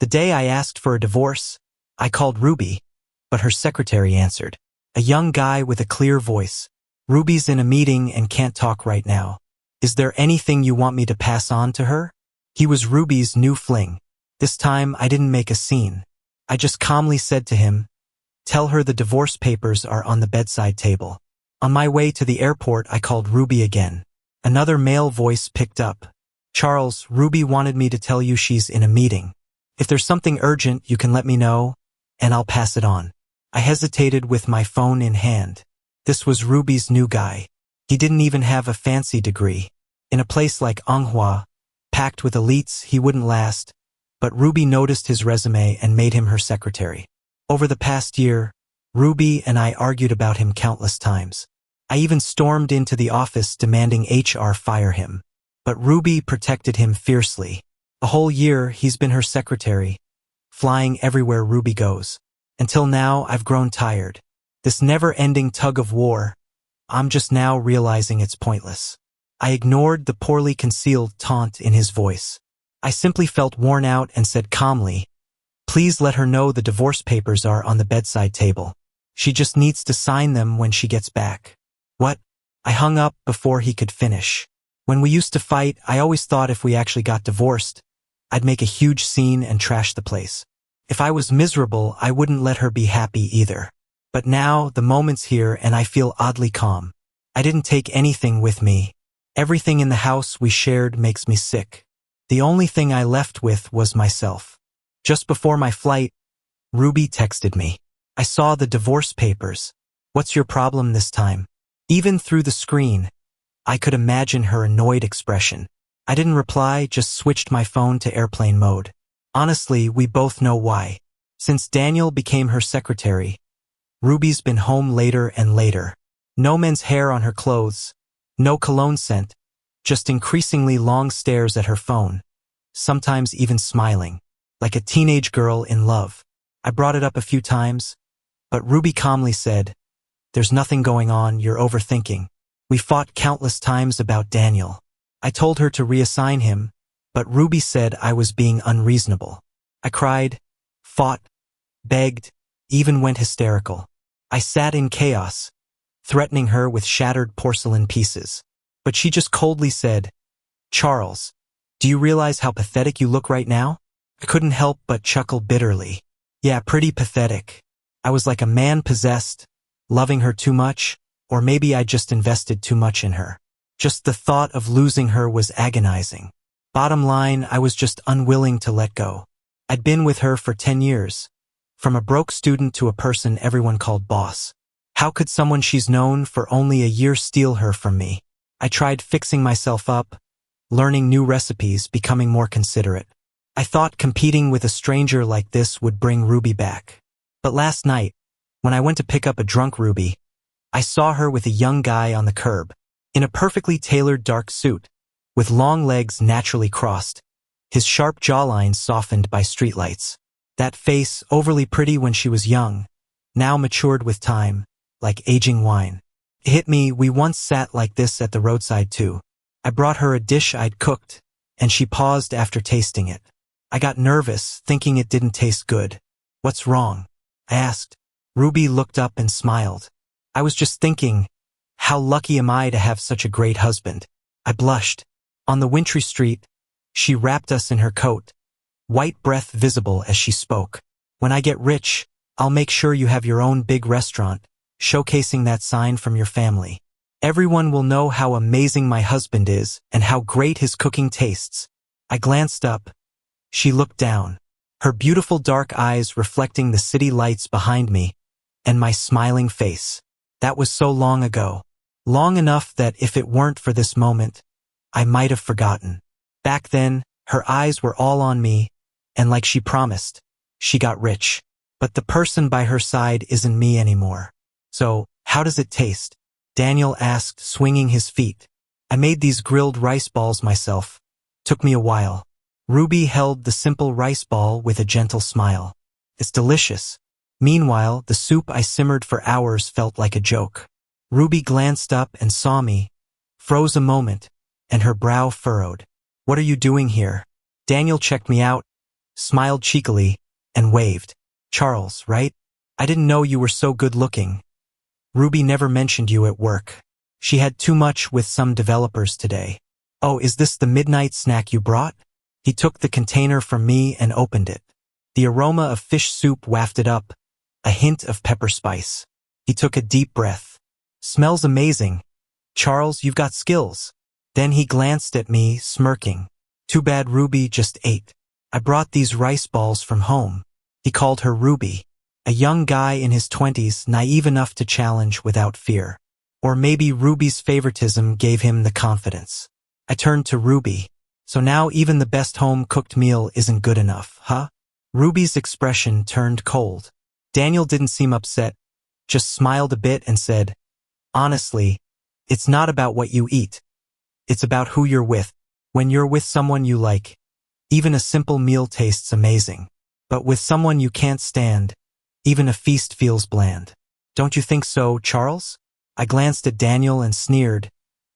The day I asked for a divorce, I called Ruby, but her secretary answered. A young guy with a clear voice. Ruby's in a meeting and can't talk right now. Is there anything you want me to pass on to her? He was Ruby's new fling. This time I didn't make a scene. I just calmly said to him, "Tell her the divorce papers are on the bedside table." On my way to the airport, I called Ruby again. Another male voice picked up. "Charles, Ruby wanted me to tell you she's in a meeting. If there's something urgent, you can let me know, and I'll pass it on." I hesitated with my phone in hand. This was Ruby's new guy. He didn't even have a fancy degree. In a place like Anghua, packed with elites, he wouldn't last, but Ruby noticed his resume and made him her secretary. Over the past year, Ruby and I argued about him countless times. I even stormed into the office demanding HR fire him. But Ruby protected him fiercely. A whole year he's been her secretary, flying everywhere Ruby goes. Until now, I've grown tired. This never-ending tug of war, I'm just now realizing it's pointless. I ignored the poorly concealed taunt in his voice. I simply felt worn out and said calmly, "Please let her know the divorce papers are on the bedside table. She just needs to sign them when she gets back." What? I hung up before he could finish. When we used to fight, I always thought if we actually got divorced, I'd make a huge scene and trash the place. If I was miserable, I wouldn't let her be happy either. But now, the moment's here and I feel oddly calm. I didn't take anything with me. Everything in the house we shared makes me sick. The only thing I left with was myself. Just before my flight, Ruby texted me. "I saw the divorce papers. What's your problem this time?" Even through the screen, I could imagine her annoyed expression. I didn't reply, just switched my phone to airplane mode. Honestly, we both know why. Since Daniel became her secretary, Ruby's been home later and later. No men's hair on her clothes, no cologne scent, just increasingly long stares at her phone, sometimes even smiling, like a teenage girl in love. I brought it up a few times, but Ruby calmly said, "There's nothing going on, you're overthinking." We fought countless times about Daniel. I told her to reassign him, but Ruby said I was being unreasonable. I cried, fought, begged, even went hysterical. I sat in chaos, threatening her with shattered porcelain pieces. But she just coldly said, "Charles, do you realize how pathetic you look right now?" I couldn't help but chuckle bitterly. Yeah, pretty pathetic. I was like a man possessed, loving her too much, or maybe I just invested too much in her. Just the thought of losing her was agonizing. Bottom line, I was just unwilling to let go. I'd been with her for 10 years, from a broke student to a person everyone called boss. How could someone she's known for only a year steal her from me? I tried fixing myself up, learning new recipes, becoming more considerate. I thought competing with a stranger like this would bring Ruby back. But last night, when I went to pick up a drunk Ruby, I saw her with a young guy on the curb, in a perfectly tailored dark suit, with long legs naturally crossed, his sharp jawline softened by streetlights. That face, overly pretty when she was young, now matured with time, like aging wine. It hit me, we once sat like this at the roadside too. I brought her a dish I'd cooked, and she paused after tasting it. I got nervous, thinking it didn't taste good. "What's wrong?" I asked. Ruby looked up and smiled. "I was just thinking, how lucky am I to have such a great husband?" I blushed. On the wintry street, she wrapped us in her coat, white breath visible as she spoke. "When I get rich, I'll make sure you have your own big restaurant, showcasing that sign from your family. Everyone will know how amazing my husband is and how great his cooking tastes." I glanced up. She looked down, her beautiful dark eyes reflecting the city lights behind me and my smiling face. That was so long ago. Long enough that if it weren't for this moment, I might have forgotten. Back then, her eyes were all on me, and like she promised, she got rich. But the person by her side isn't me anymore. "So, how does it taste?" Daniel asked, swinging his feet. "I made these grilled rice balls myself. Took me a while." Ruby held the simple rice ball with a gentle smile. "It's delicious." Meanwhile, the soup I simmered for hours felt like a joke. Ruby glanced up and saw me, froze a moment, and her brow furrowed. "What are you doing here?" Daniel checked me out, smiled cheekily, and waved. Charles, right? I didn't know you were so good looking. Ruby never mentioned you at work. She had too much with some developers today. Oh, is this the midnight snack you brought? He took the container from me and opened it. The aroma of fish soup wafted up, a hint of pepper spice. He took a deep breath. Smells amazing. Charles, you've got skills. Then he glanced at me, smirking. Too bad Ruby just ate. I brought these rice balls from home. He called her Ruby, a young guy in his 20s, naive enough to challenge without fear. Or maybe Ruby's favoritism gave him the confidence. I turned to Ruby. So now even the best home-cooked meal isn't good enough, huh? Ruby's expression turned cold. Daniel didn't seem upset, just smiled a bit and said, honestly, it's not about what you eat. It's about who you're with. When you're with someone you like, even a simple meal tastes amazing. But with someone you can't stand, even a feast feels bland. Don't you think so, Charles? I glanced at Daniel and sneered.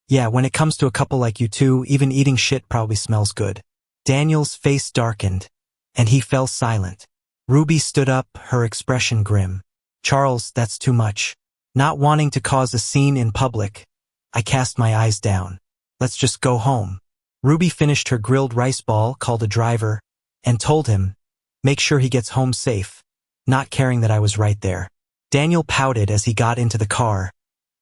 Yeah, when it comes to a couple like you two, even eating shit probably smells good. Daniel's face darkened, and he fell silent. Ruby stood up, her expression grim. Charles, that's too much. Not wanting to cause a scene in public, I cast my eyes down. Let's just go home. Ruby finished her grilled rice ball, called a driver, and told him, make sure he gets home safe, not caring that I was right there. Daniel pouted as he got into the car,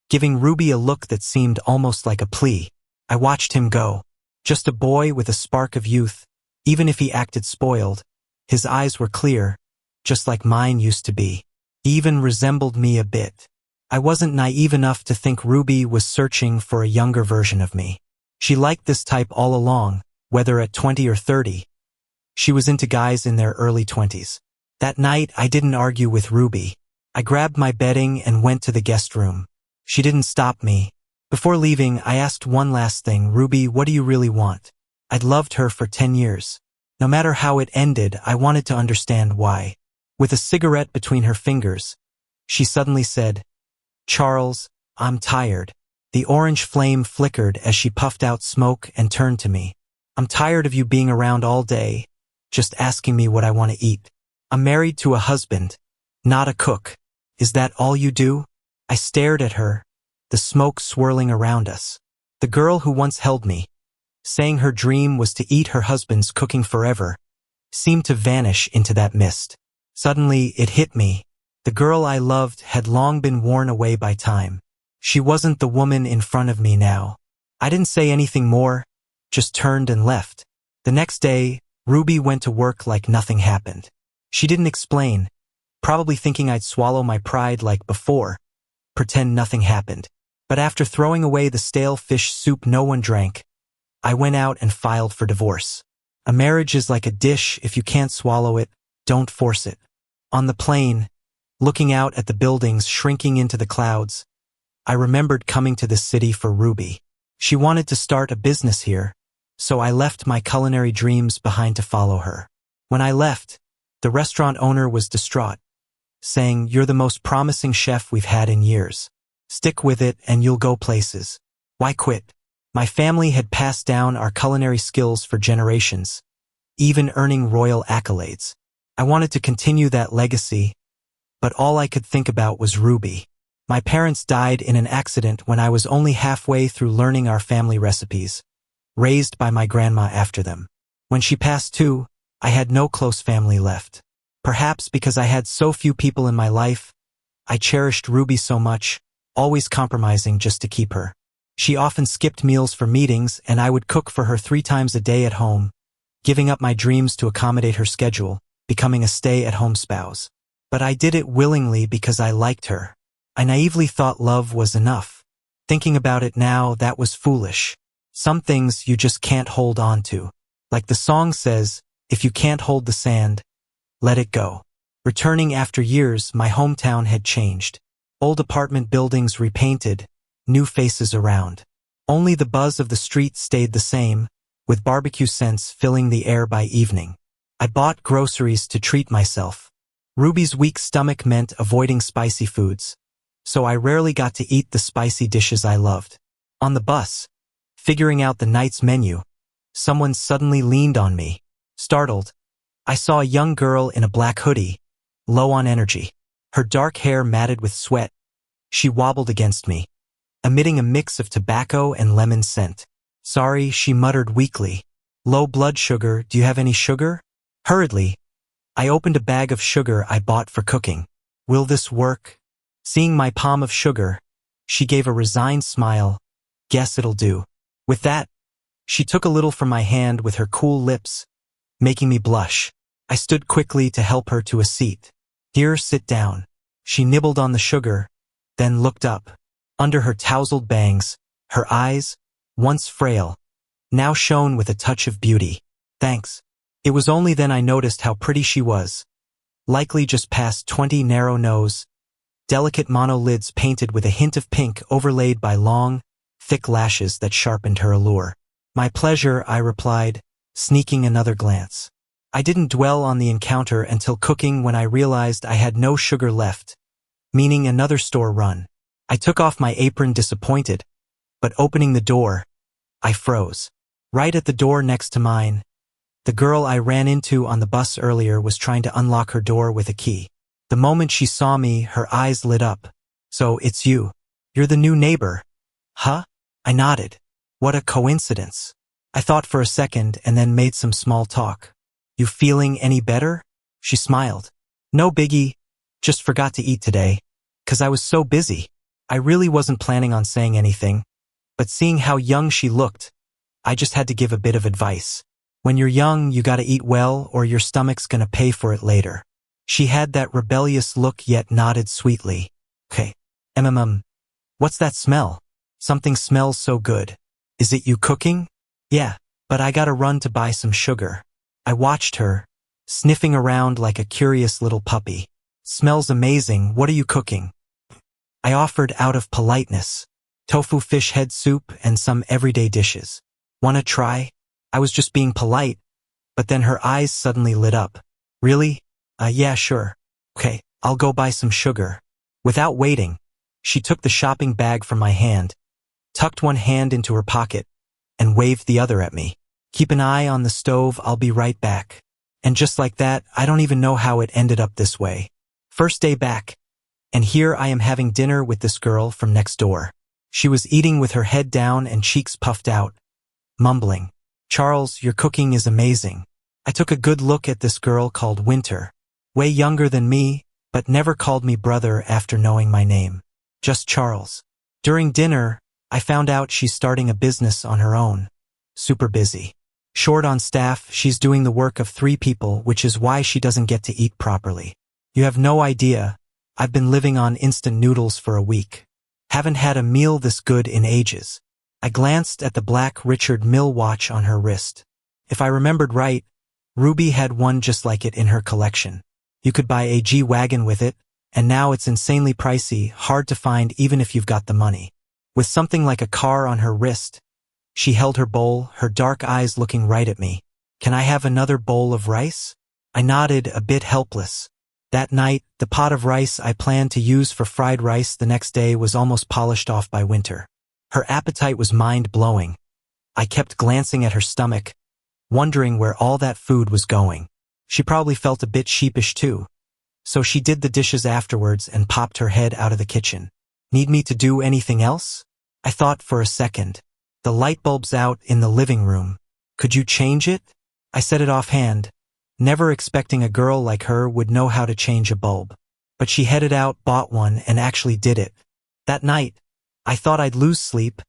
giving Ruby a look that seemed almost like a plea. I watched him go. Just a boy with a spark of youth, even if he acted spoiled. His eyes were clear, just like mine used to be. He even resembled me a bit. I wasn't naive enough to think Ruby was searching for a younger version of me. She liked this type all along, whether at 20 or 30. She was into guys in their early 20s. That night, I didn't argue with Ruby. I grabbed my bedding and went to the guest room. She didn't stop me. Before leaving, I asked one last thing. Ruby, what do you really want? I'd loved her for 10 years. No matter how it ended, I wanted to understand why. With a cigarette between her fingers, she suddenly said, Charles, I'm tired. The orange flame flickered as she puffed out smoke and turned to me. I'm tired of you being around all day, just asking me what I want to eat. I'm married to a husband, not a cook. Is that all you do? I stared at her, the smoke swirling around us. The girl who once held me, saying her dream was to eat her husband's cooking forever, seemed to vanish into that mist. Suddenly, it hit me. The girl I loved had long been worn away by time. She wasn't the woman in front of me now. I didn't say anything more, just turned and left. The next day, Ruby went to work like nothing happened. She didn't explain, probably thinking I'd swallow my pride like before, pretend nothing happened. But after throwing away the stale fish soup no one drank, I went out and filed for divorce. A marriage is like a dish. If you can't swallow it, don't force it. On the plane, looking out at the buildings shrinking into the clouds, I remembered coming to this city for Ruby. She wanted to start a business here, so I left my culinary dreams behind to follow her. When I left, the restaurant owner was distraught, saying, "You're the most promising chef we've had in years. Stick with it and you'll go places. Why quit?" My family had passed down our culinary skills for generations, even earning royal accolades. I wanted to continue that legacy, but all I could think about was Ruby. My parents died in an accident when I was only halfway through learning our family recipes, raised by my grandma after them. When she passed too, I had no close family left. Perhaps because I had so few people in my life, I cherished Ruby so much, always compromising just to keep her. She often skipped meals for meetings, and I would cook for her 3 times a day at home, giving up my dreams to accommodate her schedule, becoming a stay-at-home spouse. But I did it willingly because I liked her. I naively thought love was enough. Thinking about it now, that was foolish. Some things you just can't hold on to. Like the song says, if you can't hold the sand, let it go. Returning after years, my hometown had changed. Old apartment buildings repainted, new faces around. Only the buzz of the street stayed the same, with barbecue scents filling the air by evening. I bought groceries to treat myself. Ruby's weak stomach meant avoiding spicy foods, so I rarely got to eat the spicy dishes I loved. On the bus, figuring out the night's menu, someone suddenly leaned on me. Startled, I saw a young girl in a black hoodie, low on energy. Her dark hair matted with sweat. She wobbled against me, emitting a mix of tobacco and lemon scent. Sorry, she muttered weakly. Low blood sugar, do you have any sugar? Hurriedly, I opened a bag of sugar I bought for cooking. Will this work? Seeing my palm of sugar, she gave a resigned smile. Guess it'll do. With that, she took a little from my hand with her cool lips, making me blush. I stood quickly to help her to a seat. Here, sit down. She nibbled on the sugar, then looked up. Under her tousled bangs, her eyes, once frail, now shone with a touch of beauty. Thanks. It was only then I noticed how pretty she was. Likely just past 20, narrow nose, delicate monolids painted with a hint of pink overlaid by long, thick lashes that sharpened her allure. My pleasure, I replied, sneaking another glance. I didn't dwell on the encounter until cooking when I realized I had no sugar left, meaning another store run. I took off my apron disappointed, but opening the door, I froze. Right at the door next to mine, the girl I ran into on the bus earlier was trying to unlock her door with a key. The moment she saw me, her eyes lit up. So, it's you. You're the new neighbor. Huh? I nodded. What a coincidence. I thought for a second and then made some small talk. You feeling any better? She smiled. No biggie, just forgot to eat today, 'cause I was so busy. I really wasn't planning on saying anything, but seeing how young she looked, I just had to give a bit of advice. When you're young, you gotta eat well or your stomach's gonna pay for it later. She had that rebellious look yet nodded sweetly. Okay. What's that smell? Something smells so good. Is it you cooking? Yeah, but I gotta run to buy some sugar. I watched her, sniffing around like a curious little puppy. Smells amazing, what are you cooking? I offered out of politeness. Tofu fish head soup and some everyday dishes. Wanna try? I was just being polite, but then her eyes suddenly lit up. Really? Yeah, sure. Okay, I'll go buy some sugar. Without waiting, she took the shopping bag from my hand, tucked one hand into her pocket, and waved the other at me. Keep an eye on the stove, I'll be right back. And just like that, I don't even know how it ended up this way. First day back, and here I am having dinner with this girl from next door. She was eating with her head down and cheeks puffed out, mumbling, Charles, your cooking is amazing. I took a good look at this girl called Winter, way younger than me, but never called me brother after knowing my name. Just Charles. During dinner, I found out she's starting a business on her own. Super busy. Short on staff, she's doing the work of 3 people, which is why she doesn't get to eat properly. You have no idea, I've been living on instant noodles for a week. Haven't had a meal this good in ages. I glanced at the black Richard Mille watch on her wrist. If I remembered right, Ruby had one just like it in her collection. You could buy a G-Wagon with it, and now it's insanely pricey, hard to find even if you've got the money. With something like a car on her wrist, she held her bowl, her dark eyes looking right at me. Can I have another bowl of rice? I nodded, a bit helpless. That night, the pot of rice I planned to use for fried rice the next day was almost polished off by Winter. Her appetite was mind-blowing. I kept glancing at her stomach, wondering where all that food was going. She probably felt a bit sheepish too. So she did the dishes afterwards and popped her head out of the kitchen. Need me to do anything else? I thought for a second. The light bulb's out in the living room. Could you change it? I said it offhand, never expecting a girl like her would know how to change a bulb. But she headed out, bought one, and actually did it. That night, I thought I'd lose sleep,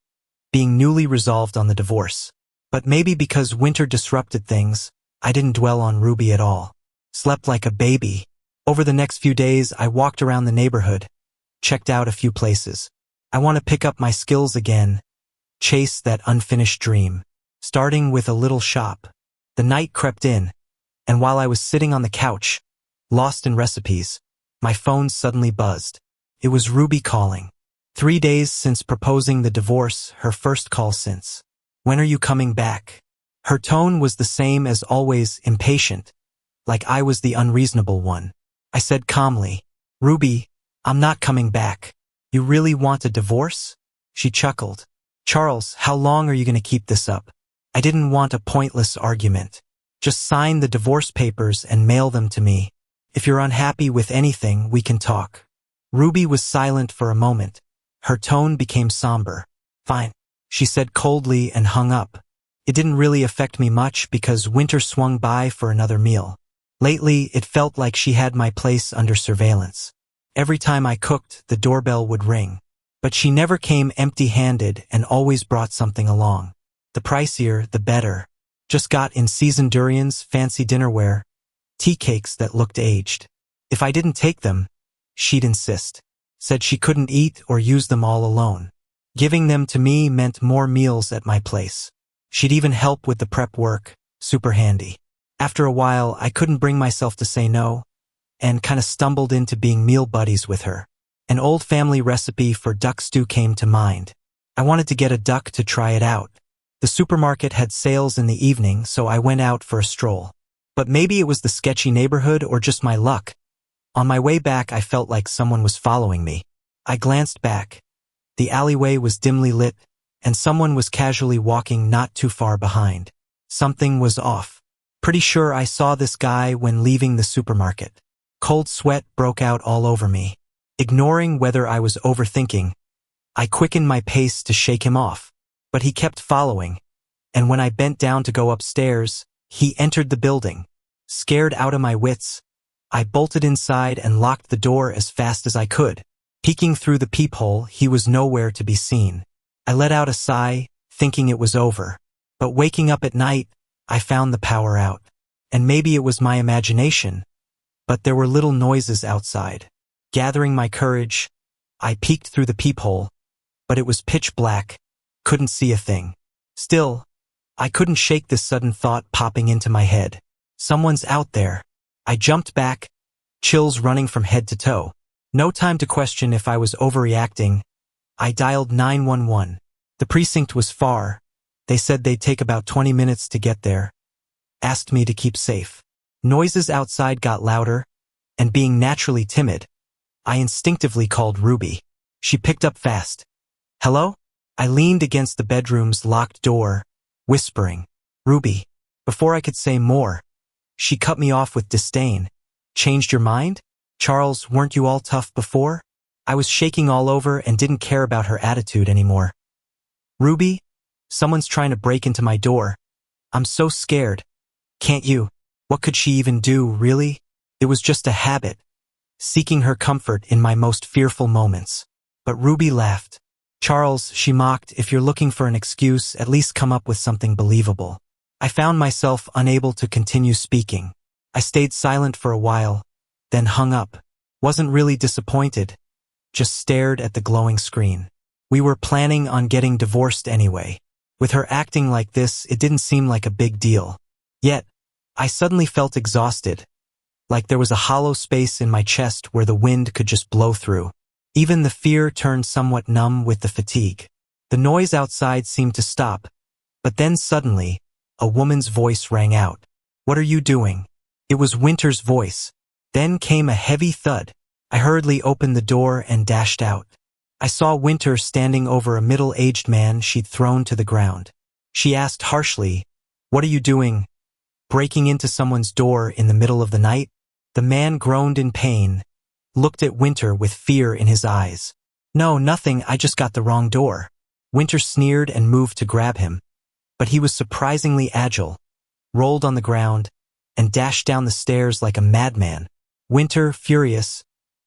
being newly resolved on the divorce. But maybe because Winter disrupted things, I didn't dwell on Ruby at all. Slept like a baby. Over the next few days, I walked around the neighborhood, checked out a few places. I want to pick up my skills again, chase that unfinished dream. Starting with a little shop. The night crept in, and while I was sitting on the couch, lost in recipes, my phone suddenly buzzed. It was Ruby calling. 3 days since proposing the divorce, her first call since. When are you coming back? Her tone was the same as always, impatient, like I was the unreasonable one. I said calmly, Ruby, I'm not coming back. You really want a divorce? She chuckled. Charles, how long are you going to keep this up? I didn't want a pointless argument. Just sign the divorce papers and mail them to me. If you're unhappy with anything, we can talk. Ruby was silent for a moment. Her tone became somber. Fine, she said coldly and hung up. It didn't really affect me much because Winter swung by for another meal. Lately, it felt like she had my place under surveillance. Every time I cooked, the doorbell would ring. But she never came empty-handed and always brought something along. The pricier, the better. Just got in-season durians, fancy dinnerware, tea cakes that looked aged. If I didn't take them, she'd insist. Said she couldn't eat or use them all alone. Giving them to me meant more meals at my place. She'd even help with the prep work, super handy. After a while, I couldn't bring myself to say no, and kinda stumbled into being meal buddies with her. An old family recipe for duck stew came to mind. I wanted to get a duck to try it out. The supermarket had sales in the evening, so I went out for a stroll. But maybe it was the sketchy neighborhood or just my luck. On my way back, I felt like someone was following me. I glanced back. The alleyway was dimly lit, and someone was casually walking not too far behind. Something was off. Pretty sure I saw this guy when leaving the supermarket. Cold sweat broke out all over me. Ignoring whether I was overthinking, I quickened my pace to shake him off. But he kept following, and when I bent down to go upstairs, he entered the building. Scared out of my wits, I bolted inside and locked the door as fast as I could. Peeking through the peephole, he was nowhere to be seen. I let out a sigh, thinking it was over. But waking up at night, I found the power out. And maybe it was my imagination, but there were little noises outside. Gathering my courage, I peeked through the peephole, but it was pitch black. Couldn't see a thing. Still, I couldn't shake this sudden thought popping into my head. Someone's out there. I jumped back, chills running from head to toe. No time to question if I was overreacting. I dialed 911. The precinct was far. They said they'd take about 20 minutes to get there. Asked me to keep safe. Noises outside got louder, and being naturally timid, I instinctively called Ruby. She picked up fast. Hello? I leaned against the bedroom's locked door, whispering, Ruby. Before I could say more, she cut me off with disdain. Changed your mind? Charles, weren't you all tough before? I was shaking all over and didn't care about her attitude anymore. Ruby, someone's trying to break into my door. I'm so scared. Can't you? What could she even do, really? It was just a habit, seeking her comfort in my most fearful moments. But Ruby laughed. Charles, she mocked, if you're looking for an excuse, at least come up with something believable. I found myself unable to continue speaking. I stayed silent for a while, then hung up. Wasn't really disappointed, just stared at the glowing screen. We were planning on getting divorced anyway. With her acting like this, it didn't seem like a big deal. Yet, I suddenly felt exhausted, like there was a hollow space in my chest where the wind could just blow through. Even the fear turned somewhat numb with the fatigue. The noise outside seemed to stop, but then suddenly, a woman's voice rang out. What are you doing? It was Winter's voice. Then came a heavy thud. I hurriedly opened the door and dashed out. I saw Winter standing over a middle-aged man she'd thrown to the ground. She asked harshly, What are you doing? Breaking into someone's door in the middle of the night? The man groaned in pain, looked at Winter with fear in his eyes. No, nothing, I just got the wrong door. Winter sneered and moved to grab him, but he was surprisingly agile, rolled on the ground, and dashed down the stairs like a madman. Winter, furious,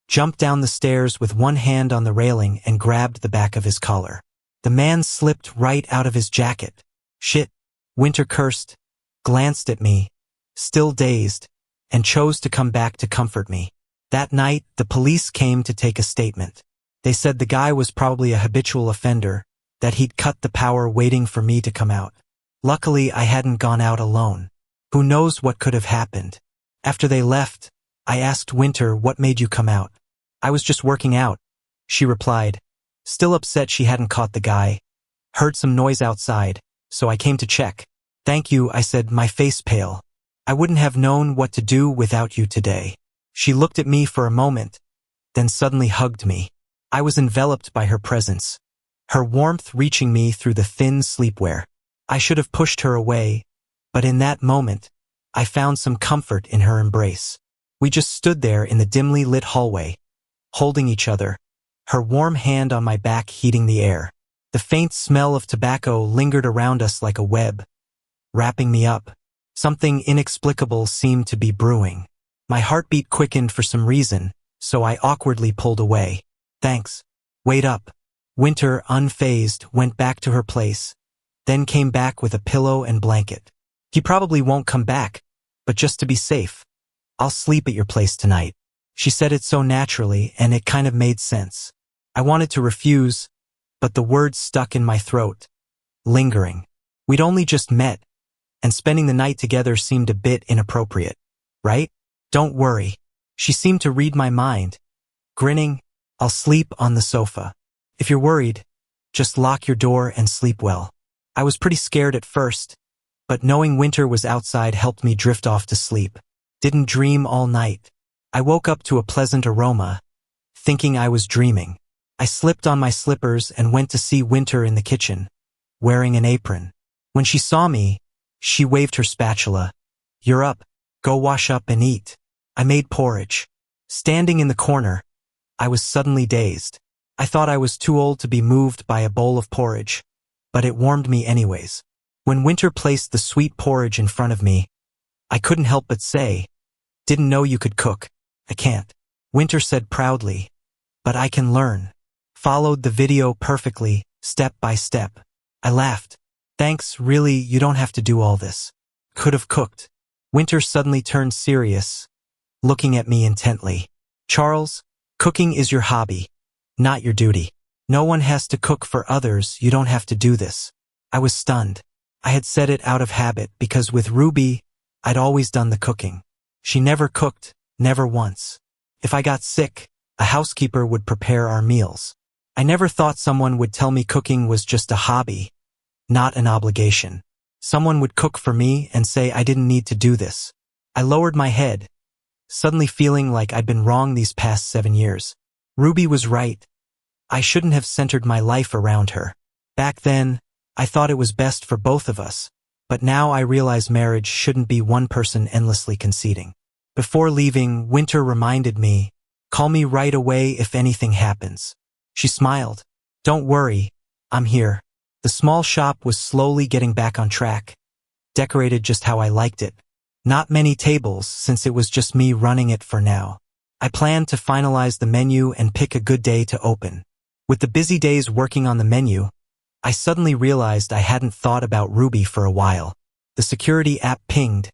jumped down the stairs with one hand on the railing and grabbed the back of his collar. The man slipped right out of his jacket. Shit, Winter cursed, glanced at me, still dazed, and chose to come back to comfort me. That night, the police came to take a statement. They said the guy was probably a habitual offender, that he'd cut the power waiting for me to come out. Luckily, I hadn't gone out alone. Who knows what could have happened? After they left, I asked Winter, what made you come out? I was just working out, she replied, still upset she hadn't caught the guy. Heard some noise outside, so I came to check. Thank you, I said, my face pale. I wouldn't have known what to do without you today. She looked at me for a moment, then suddenly hugged me. I was enveloped by her presence, her warmth reaching me through the thin sleepwear. I should have pushed her away, but in that moment, I found some comfort in her embrace. We just stood there in the dimly lit hallway, holding each other, her warm hand on my back heating the air. The faint smell of tobacco lingered around us like a web, wrapping me up. Something inexplicable seemed to be brewing. My heartbeat quickened for some reason, so I awkwardly pulled away. Thanks. Wait up. Winter, unfazed, went back to her place, then came back with a pillow and blanket. He probably won't come back, but just to be safe, I'll sleep at your place tonight. She said it so naturally, and it kind of made sense. I wanted to refuse, but the words stuck in my throat, lingering. We'd only just met, and spending the night together seemed a bit inappropriate, right? Don't worry. She seemed to read my mind. Grinning, I'll sleep on the sofa. If you're worried, just lock your door and sleep well. I was pretty scared at first, but knowing Winter was outside helped me drift off to sleep. Didn't dream all night. I woke up to a pleasant aroma, thinking I was dreaming. I slipped on my slippers and went to see Winter in the kitchen, wearing an apron. When she saw me, she waved her spatula. You're up. Go wash up and eat. I made porridge. Standing in the corner, I was suddenly dazed. I thought I was too old to be moved by a bowl of porridge, but it warmed me anyways. When Winter placed the sweet porridge in front of me, I couldn't help but say, "Didn't know you could cook." "I can't," Winter said proudly, "but I can learn." Followed the video perfectly, step by step. I laughed. "Thanks, really, you don't have to do all this." "Could have cooked." Winter suddenly turned serious, looking at me intently. "Charles, cooking is your hobby, not your duty. No one has to cook for others, you don't have to do this." I was stunned. I had said it out of habit because with Ruby, I'd always done the cooking. She never cooked, never once. If I got sick, a housekeeper would prepare our meals. I never thought someone would tell me cooking was just a hobby, not an obligation. Someone would cook for me and say I didn't need to do this. I lowered my head, suddenly feeling like I'd been wrong these past 7 years. Ruby was right. I shouldn't have centered my life around her. Back then, I thought it was best for both of us, but now I realize marriage shouldn't be one person endlessly conceding. Before leaving, Winter reminded me, "Call me right away if anything happens." She smiled. "Don't worry, I'm here." The small shop was slowly getting back on track, decorated just how I liked it. Not many tables, since it was just me running it for now. I planned to finalize the menu and pick a good day to open. With the busy days working on the menu, I suddenly realized I hadn't thought about Ruby for a while. The security app pinged,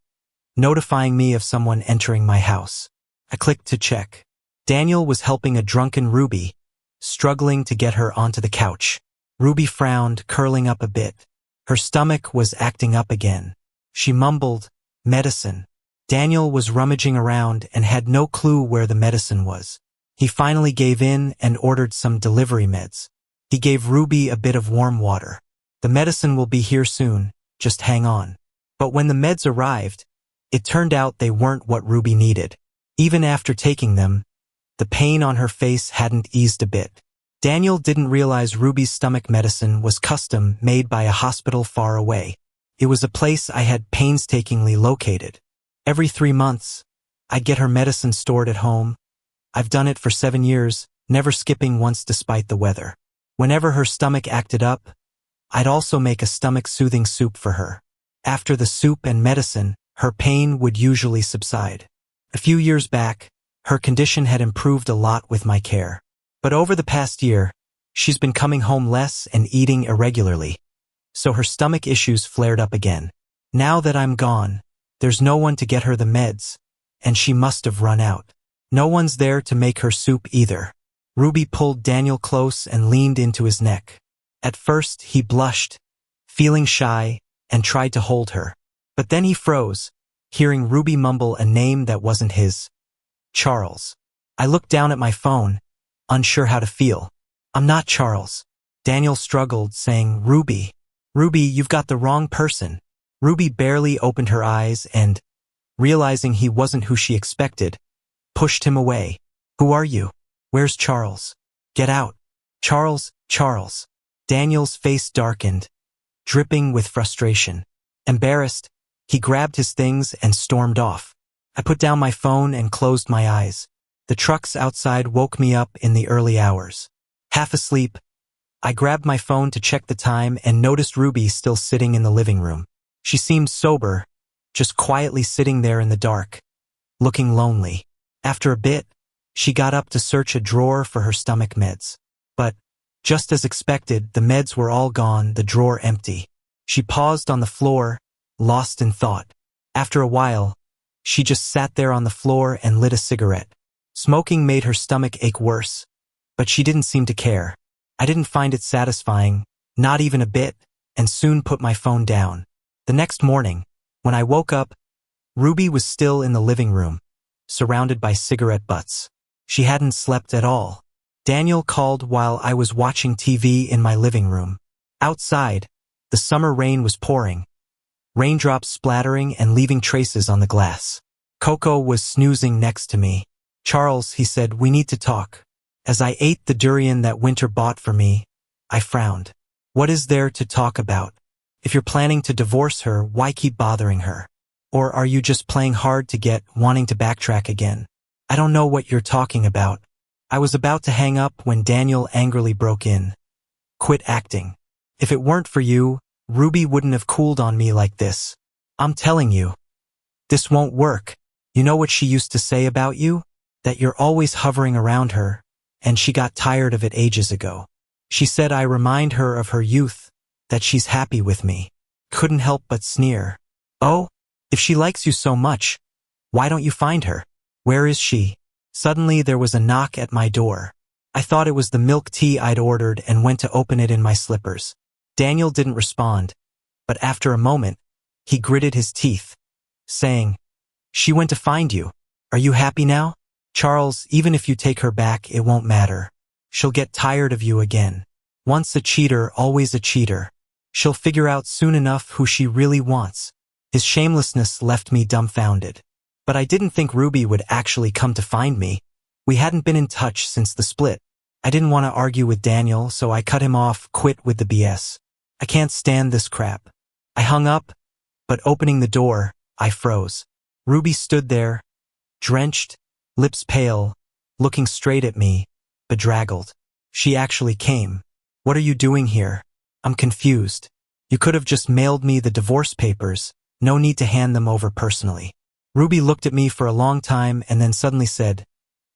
notifying me of someone entering my house. I clicked to check. Daniel was helping a drunken Ruby, struggling to get her onto the couch. Ruby frowned, curling up a bit. Her stomach was acting up again. She mumbled, "Medicine." Daniel was rummaging around and had no clue where the medicine was. He finally gave in and ordered some delivery meds. He gave Ruby a bit of warm water. "The medicine will be here soon, just hang on." But when the meds arrived, it turned out they weren't what Ruby needed. Even after taking them, the pain on her face hadn't eased a bit. Daniel didn't realize Ruby's stomach medicine was custom made by a hospital far away. It was a place I had painstakingly located. Every 3 months, I'd get her medicine stored at home. I've done it for 7 years, never skipping once despite the weather. Whenever her stomach acted up, I'd also make a stomach-soothing soup for her. After the soup and medicine, her pain would usually subside. A few years back, her condition had improved a lot with my care. But over the past year, she's been coming home less and eating irregularly, so her stomach issues flared up again. Now that I'm gone, there's no one to get her the meds, and she must have run out. No one's there to make her soup either. Ruby pulled Daniel close and leaned into his neck. At first, he blushed, feeling shy, and tried to hold her. But then he froze, hearing Ruby mumble a name that wasn't his. Charles. I looked down at my phone, unsure how to feel. "I'm not Charles." Daniel struggled, saying, "Ruby. Ruby, you've got the wrong person." Ruby barely opened her eyes and, realizing he wasn't who she expected, pushed him away. "Who are you? Where's Charles? Get out." "Charles, Charles." Daniel's face darkened, dripping with frustration. Embarrassed, He grabbed his things and stormed off. I put down my phone and closed my eyes. The trucks outside woke me up in the early hours. Half asleep, I grabbed my phone to check the time and noticed Ruby still sitting in the living room. She seemed sober, just quietly sitting there in the dark, looking lonely. After a bit, she got up to search a drawer for her stomach meds. But, just as expected, the meds were all gone, the drawer empty. She paused on the floor, lost in thought. After a while, she just sat there on the floor and lit a cigarette. Smoking made her stomach ache worse, but she didn't seem to care. I didn't find it satisfying, not even a bit, and soon put my phone down. The next morning, when I woke up, Ruby was still in the living room, surrounded by cigarette butts. She hadn't slept at all. Daniel called while I was watching TV in my living room. Outside, the summer rain was pouring, raindrops splattering and leaving traces on the glass. Coco was snoozing next to me. "Charles," he said, "we need to talk." As I ate the durian that Winter bought for me, I frowned. What is there to talk about? If you're planning to divorce her, why keep bothering her? Or are you just playing hard to get, wanting to backtrack again? I don't know what you're talking about. I was about to hang up when Daniel angrily broke in. "Quit acting. If it weren't for you, Ruby wouldn't have cooled on me like this. I'm telling you, this won't work. You know what she used to say about you? That you're always hovering around her, and she got tired of it ages ago. She said I remind her of her youth, that she's happy with me." Couldn't help but sneer. "Oh, if she likes you so much, why don't you find her? Where is she?" Suddenly there was a knock at my door. I thought it was the milk tea I'd ordered and went to open it in my slippers. Daniel didn't respond, but after a moment, he gritted his teeth, saying, "She went to find you. Are you happy now? Charles, even if you take her back, it won't matter. She'll get tired of you again. Once a cheater, always a cheater. She'll figure out soon enough who she really wants." His shamelessness left me dumbfounded. But I didn't think Ruby would actually come to find me. We hadn't been in touch since the split. I didn't want to argue with Daniel, so I cut him off, quit with the BS. I can't stand this crap. I hung up, but opening the door, I froze. Ruby stood there, drenched, lips pale, looking straight at me, bedraggled. She actually came. "What are you doing here? I'm confused. You could have just mailed me the divorce papers. No need to hand them over personally." Ruby looked at me for a long time and then suddenly said,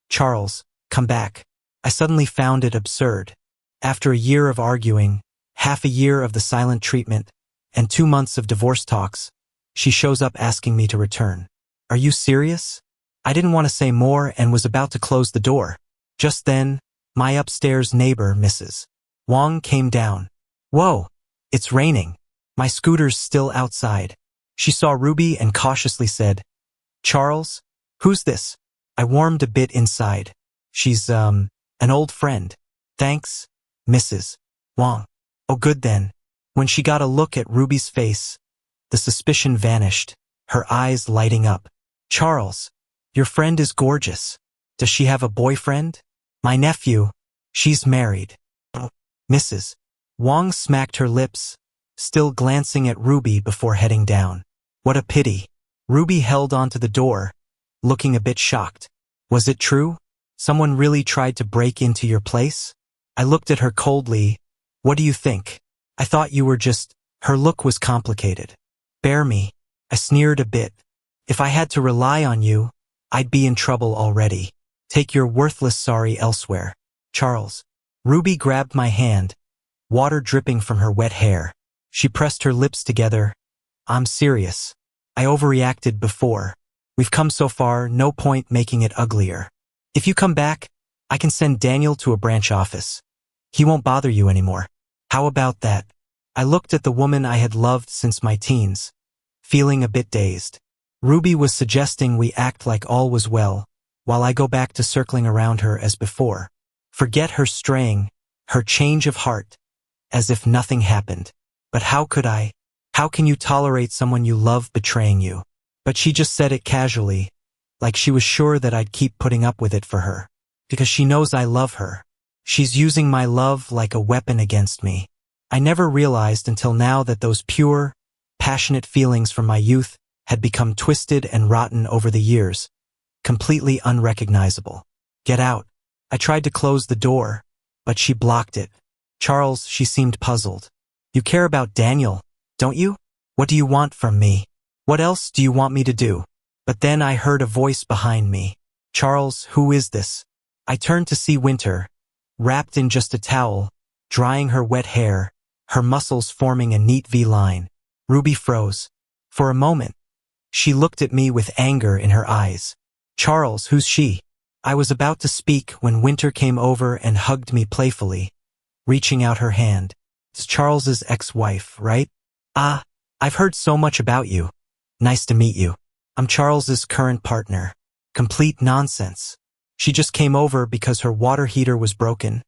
"Charles, come back." I suddenly found it absurd. After a year of arguing, half a year of the silent treatment, and 2 months of divorce talks, she shows up asking me to return. Are you serious? I didn't want to say more and was about to close the door. Just then, my upstairs neighbor, Mrs. Wong, came down. "Whoa, it's raining. My scooter's still outside." She saw Ruby and cautiously said, "Charles, who's this?" I warmed a bit inside. "She's, an old friend. Thanks, Mrs. Wong." "Oh, good then." When she got a look at Ruby's face, the suspicion vanished, her eyes lighting up. "Charles, your friend is gorgeous. Does she have a boyfriend?" "My nephew. She's married." Mrs. Wong smacked her lips, still glancing at Ruby before heading down. What a pity. Ruby held onto the door, looking a bit shocked. "Was it true? Someone really tried to break into your place?" I looked at her coldly. "What do you think? I thought you were just—" Her look was complicated. "Bear me." I sneered a bit. "If I had to rely on you, I'd be in trouble already. Take your worthless sorry elsewhere." "Charles." Ruby grabbed my hand, water dripping from her wet hair. She pressed her lips together. "I'm serious. I overreacted before. We've come so far, no point making it uglier. If you come back, I can send Daniel to a branch office. He won't bother you anymore. How about that?" I looked at the woman I had loved since my teens, feeling a bit dazed. Ruby was suggesting we act like all was well, while I go back to circling around her as before. Forget her straying, her change of heart, as if nothing happened. But how could I? How can you tolerate someone you love betraying you? But she just said it casually, like she was sure that I'd keep putting up with it for her. Because she knows I love her. She's using my love like a weapon against me. I never realized until now that those pure, passionate feelings from my youth had become twisted and rotten over the years, completely unrecognizable. Get out. I tried to close the door, but she blocked it. Charles, she seemed puzzled. You care about Daniel, don't you? What do you want from me? What else do you want me to do? But then I heard a voice behind me. Charles, who is this? I turned to see Winter, wrapped in just a towel, drying her wet hair, her muscles forming a neat V-line. Ruby froze. For a moment, she looked at me with anger in her eyes. Charles, who's she? I was about to speak when Winter came over and hugged me playfully, reaching out her hand. It's Charles's ex-wife, right? Ah, I've heard so much about you. Nice to meet you. I'm Charles's current partner. Complete nonsense. She just came over because her water heater was broken,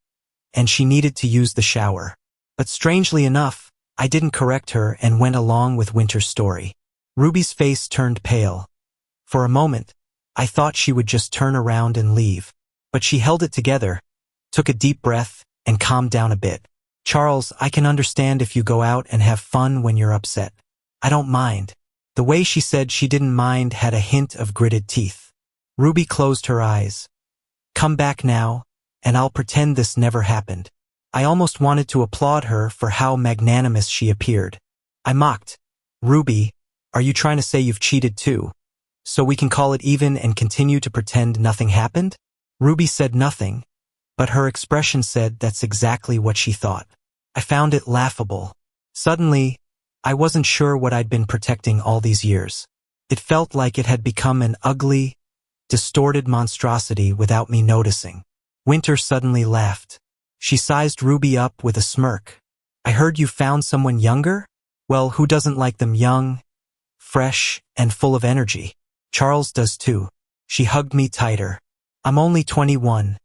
and she needed to use the shower. But strangely enough, I didn't correct her and went along with Winter's story. Ruby's face turned pale. For a moment, I thought she would just turn around and leave. But she held it together, took a deep breath, and calmed down a bit. Charles, I can understand if you go out and have fun when you're upset. I don't mind. The way she said she didn't mind had a hint of gritted teeth. Ruby closed her eyes. Come back now, and I'll pretend this never happened. I almost wanted to applaud her for how magnanimous she appeared. I mocked. Ruby, are you trying to say you've cheated too? So we can call it even and continue to pretend nothing happened? Ruby said nothing, but her expression said that's exactly what she thought. I found it laughable. Suddenly, I wasn't sure what I'd been protecting all these years. It felt like it had become an ugly, distorted monstrosity without me noticing. Winter suddenly laughed. She sized Ruby up with a smirk. I heard you found someone younger? Well, who doesn't like them young, fresh, and full of energy? Charles does too. She hugged me tighter. I'm only 21.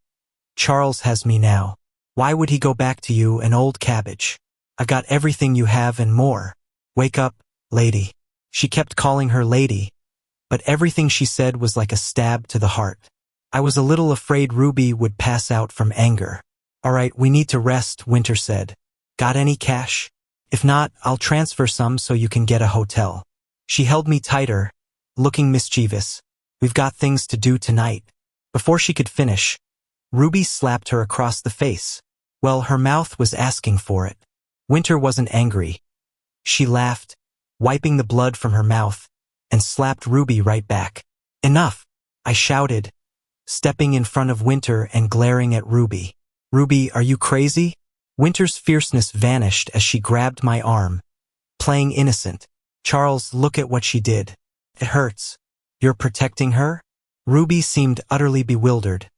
Charles has me now. Why would he go back to you, an old cabbage? I got everything you have and more. Wake up, lady. She kept calling her lady, but everything she said was like a stab to the heart. I was a little afraid Ruby would pass out from anger. All right, we need to rest, Winter said. Got any cash? If not, I'll transfer some so you can get a hotel. She held me tighter, looking mischievous. We've got things to do tonight. Before she could finish, Ruby slapped her across the face. Well, her mouth was asking for it. Winter wasn't angry. She laughed, wiping the blood from her mouth, and slapped Ruby right back. Enough, I shouted, stepping in front of Winter and glaring at Ruby. Ruby, are you crazy? Winter's fierceness vanished as she grabbed my arm, playing innocent. Charles, look at what she did. It hurts. You're protecting her? Ruby seemed utterly bewildered,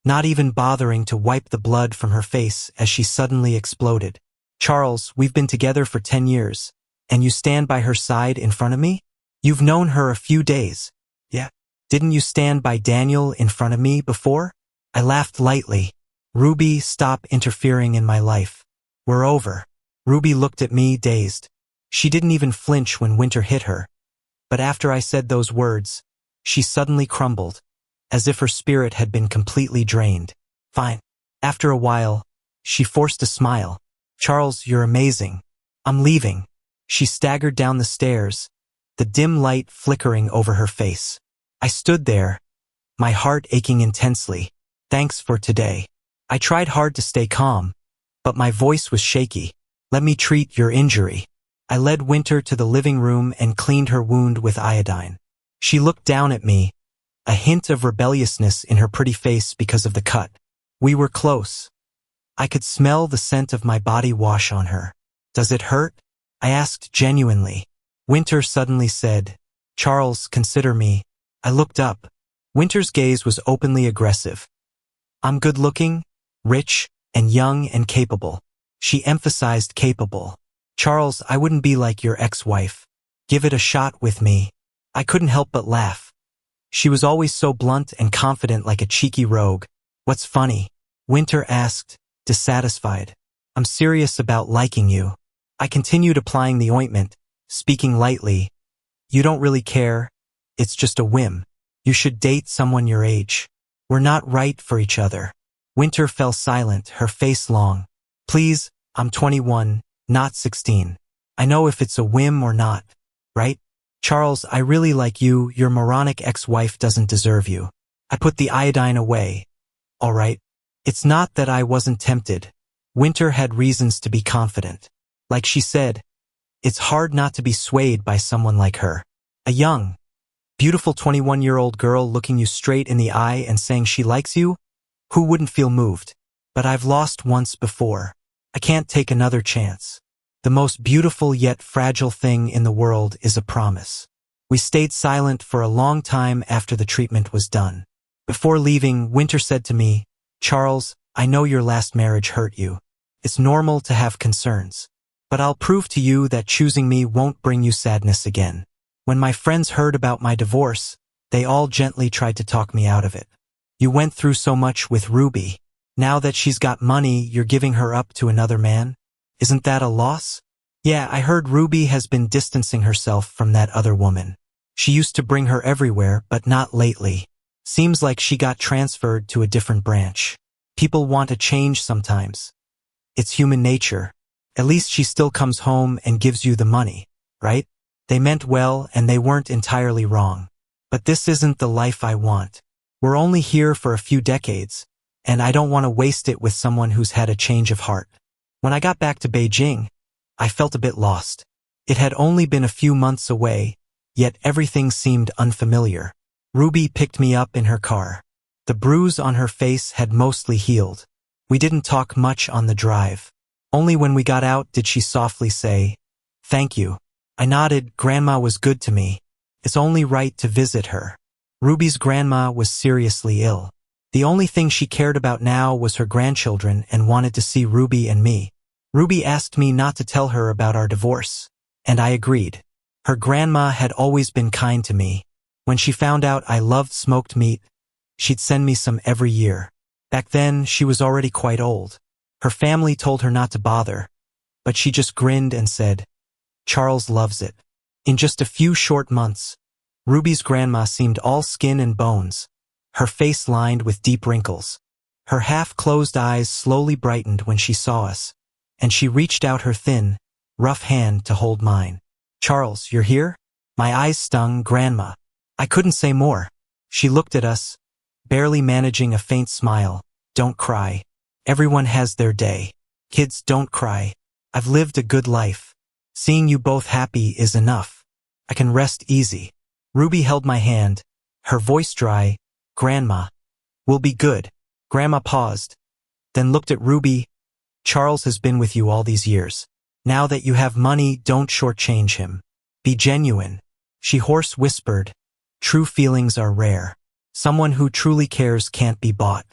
not even bothering to wipe the blood from her face as she suddenly exploded. Charles, we've been together for 10 years, and you stand by her side in front of me? You've known her a few days. Yeah. Didn't you stand by Daniel in front of me before? I laughed lightly. Ruby, stop interfering in my life. We're over. Ruby looked at me, dazed. She didn't even flinch when Winter hit her. But after I said those words, she suddenly crumbled, as if her spirit had been completely drained. Fine. After a while, she forced a smile. Charles, you're amazing. I'm leaving. She staggered down the stairs, the dim light flickering over her face. I stood there, my heart aching intensely. Thanks for today. I tried hard to stay calm, but my voice was shaky. Let me treat your injury. I led Winter to the living room and cleaned her wound with iodine. She looked down at me, a hint of rebelliousness in her pretty face because of the cut. We were close. I could smell the scent of my body wash on her. Does it hurt? I asked genuinely. Winter suddenly said, Charles, consider me. I looked up. Winter's gaze was openly aggressive. I'm good-looking, rich, and young and capable. She emphasized capable. Charles, I wouldn't be like your ex-wife. Give it a shot with me. I couldn't help but laugh. She was always so blunt and confident like a cheeky rogue. What's funny? Winter asked, dissatisfied. I'm serious about liking you. I continued applying the ointment, speaking lightly. You don't really care. It's just a whim. You should date someone your age. We're not right for each other. Winter fell silent, her face long. Please, I'm 21, not 16. I know if it's a whim or not, right? Charles, I really like you. Your moronic ex-wife doesn't deserve you. I put the iodine away. All right. It's not that I wasn't tempted. Winter had reasons to be confident. Like she said, it's hard not to be swayed by someone like her. A young, beautiful 21-year-old girl looking you straight in the eye and saying she likes you? Who wouldn't feel moved? But I've lost once before. I can't take another chance. The most beautiful yet fragile thing in the world is a promise. We stayed silent for a long time after the treatment was done. Before leaving, Winter said to me, Charles, I know your last marriage hurt you. It's normal to have concerns. But I'll prove to you that choosing me won't bring you sadness again. When my friends heard about my divorce, they all gently tried to talk me out of it. You went through so much with Ruby. Now that she's got money, you're giving her up to another man? Isn't that a loss? Yeah, I heard Ruby has been distancing herself from that other woman. She used to bring her everywhere, but not lately. Seems like she got transferred to a different branch. People want a change sometimes. It's human nature. At least she still comes home and gives you the money, right? They meant well and they weren't entirely wrong. But this isn't the life I want. We're only here for a few decades, and I don't want to waste it with someone who's had a change of heart. When I got back to Beijing, I felt a bit lost. It had only been a few months away, yet everything seemed unfamiliar. Ruby picked me up in her car. The bruise on her face had mostly healed. We didn't talk much on the drive. Only when we got out did she softly say, "Thank you." I nodded. Grandma was good to me. It's only right to visit her. Ruby's grandma was seriously ill. The only thing she cared about now was her grandchildren and wanted to see Ruby and me. Ruby asked me not to tell her about our divorce, and I agreed. Her grandma had always been kind to me. When she found out I loved smoked meat, she'd send me some every year. Back then, she was already quite old. Her family told her not to bother, but she just grinned and said, "Charles loves it." In just a few short months, Ruby's grandma seemed all skin and bones, her face lined with deep wrinkles. Her half-closed eyes slowly brightened when she saw us, and she reached out her thin, rough hand to hold mine. "Charles, you're here?" My eyes stung. "Grandma." I couldn't say more. She looked at us, barely managing a faint smile. "Don't cry. Everyone has their day. Kids, don't cry. I've lived a good life. Seeing you both happy is enough. I can rest easy." Ruby held my hand, her voice dry. "Grandma, we'll be good." Grandma paused, then looked at Ruby. "Charles has been with you all these years. Now that you have money, don't shortchange him. Be genuine." She hoarse whispered, "True feelings are rare. Someone who truly cares can't be bought."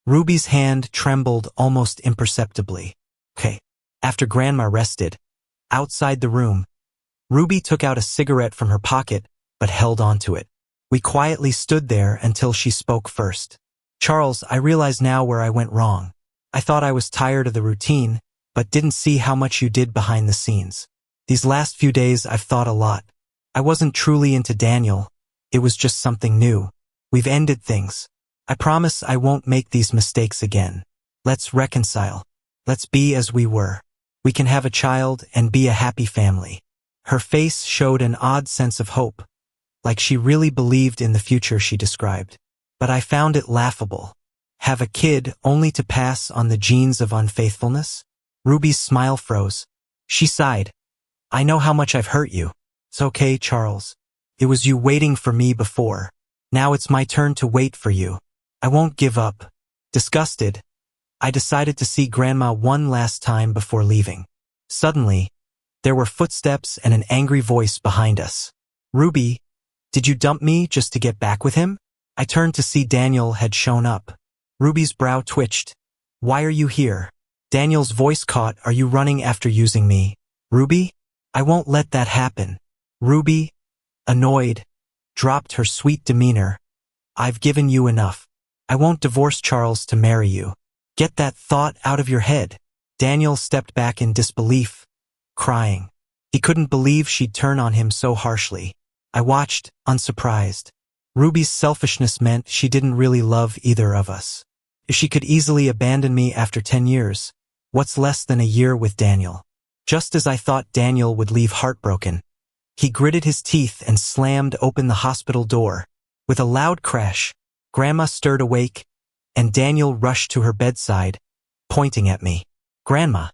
Ruby's hand trembled almost imperceptibly. "Okay." After Grandma rested, outside the room, Ruby took out a cigarette from her pocket, but held onto it. We quietly stood there until she spoke first. "Charles, I realize now where I went wrong. I thought I was tired of the routine, but didn't see how much you did behind the scenes. These last few days I've thought a lot. I wasn't truly into Daniel. It was just something new. We've ended things. I promise I won't make these mistakes again. Let's reconcile. Let's be as we were. We can have a child and be a happy family." Her face showed an odd sense of hope, like she really believed in the future she described. But I found it laughable. Have a kid only to pass on the genes of unfaithfulness? Ruby's smile froze. She sighed. "I know how much I've hurt you. It's okay, Charles. It was you waiting for me before. Now it's my turn to wait for you. I won't give up." Disgusted, I decided to see Grandma one last time before leaving. Suddenly, there were footsteps and an angry voice behind us. "Ruby, did you dump me just to get back with him?" I turned to see Daniel had shown up. Ruby's brow twitched. "Why are you here?" Daniel's voice caught. "Are you running after using me, Ruby?" "I won't let that happen." Ruby, annoyed, dropped her sweet demeanor. "I've given you enough. I won't divorce Charles to marry you. Get that thought out of your head." Daniel stepped back in disbelief, crying. He couldn't believe she'd turn on him so harshly. I watched, unsurprised. Ruby's selfishness meant she didn't really love either of us. If she could easily abandon me after 10 years, what's less than a year with Daniel? Just as I thought Daniel would leave heartbroken, He gritted his teeth and slammed open the hospital door. With a loud crash, Grandma stirred awake, and Daniel rushed to her bedside, pointing at me. Grandma,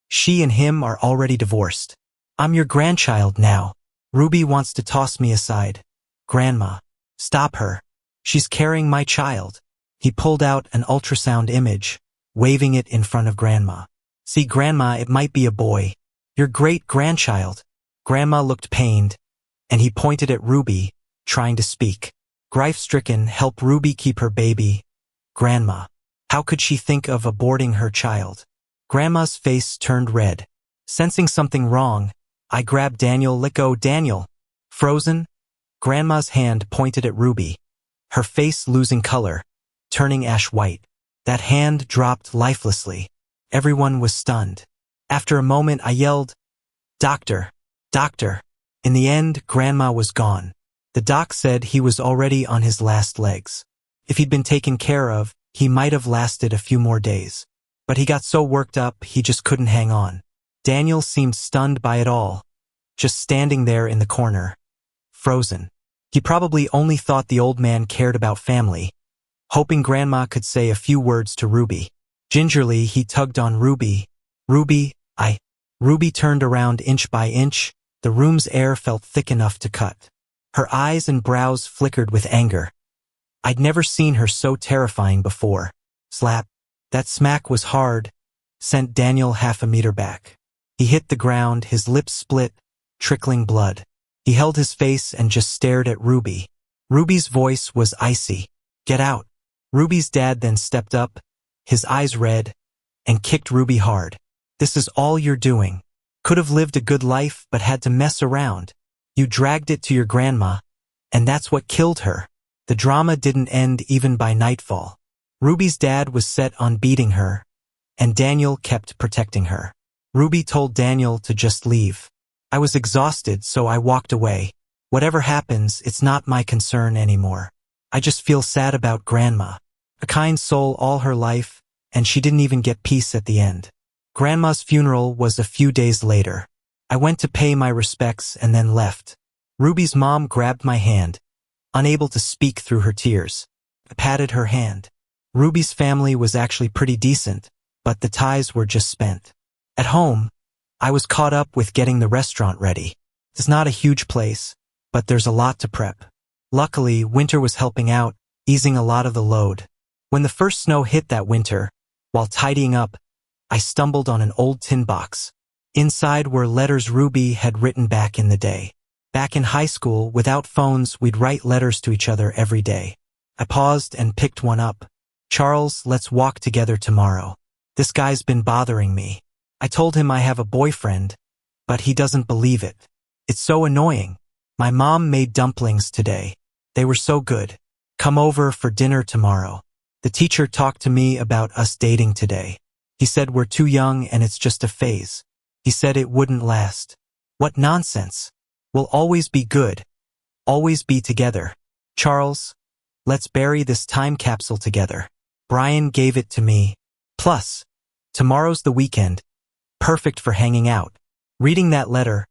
she and him are already divorced. I'm your grandchild now. Ruby wants to toss me aside. Grandma, stop her. She's carrying my child. He pulled out an ultrasound image, waving it in front of Grandma. See, Grandma, it might be a boy. Your great-grandchild. Grandma looked pained, and he pointed at Ruby, trying to speak. Grief-stricken, help Ruby keep her baby. Grandma, how could she think of aborting her child? Grandma's face turned red. Sensing something wrong, I grabbed Daniel. Let go, Daniel. Frozen? Grandma's hand pointed at Ruby, her face losing color, turning ash white. That hand dropped lifelessly. Everyone was stunned. After a moment, I yelled, Doctor, doctor. In the end, Grandma was gone. The doc said he was already on his last legs. If he'd been taken care of, he might have lasted a few more days. But he got so worked up, he just couldn't hang on. Daniel seemed stunned by it all, just standing there in the corner, frozen. He probably only thought the old man cared about family, hoping Grandma could say a few words to Ruby. Gingerly, he tugged on Ruby. Ruby, Ruby turned around inch by inch. The room's air felt thick enough to cut. Her eyes and brows flickered with anger. I'd never seen her so terrifying before. Slap. That smack was hard, sent Daniel half a meter back. He hit the ground, his lips split, trickling blood. He held his face and just stared at Ruby. Ruby's voice was icy. Get out. Ruby's dad then stepped up, his eyes red, and kicked Ruby hard. This is all you're doing. Could have lived a good life but had to mess around. You dragged it to your grandma, and that's what killed her. The drama didn't end even by nightfall. Ruby's dad was set on beating her, and Daniel kept protecting her. Ruby told Daniel to just leave. I was exhausted, so I walked away. Whatever happens, it's not my concern anymore. I just feel sad about Grandma. A kind soul all her life, and she didn't even get peace at the end. Grandma's funeral was a few days later. I went to pay my respects and then left. Ruby's mom grabbed my hand, unable to speak through her tears. I patted her hand. Ruby's family was actually pretty decent, but the ties were just spent. At home, I was caught up with getting the restaurant ready. It's not a huge place, but there's a lot to prep. Luckily, Winter was helping out, easing a lot of the load. When the first snow hit that winter, while tidying up, I stumbled on an old tin box. Inside were letters Ruby had written back in the day. Back in high school, without phones, we'd write letters to each other every day. I paused and picked one up. Charles, let's walk together tomorrow. This guy's been bothering me. I told him I have a boyfriend, but he doesn't believe it. It's so annoying. My mom made dumplings today. They were so good. Come over for dinner tomorrow. The teacher talked to me about us dating today. He said we're too young and it's just a phase. He said it wouldn't last. What nonsense. We'll always be good. Always be together. Charles, let's bury this time capsule together. Brian gave it to me. Plus, tomorrow's the weekend. Perfect for hanging out. Reading that letter,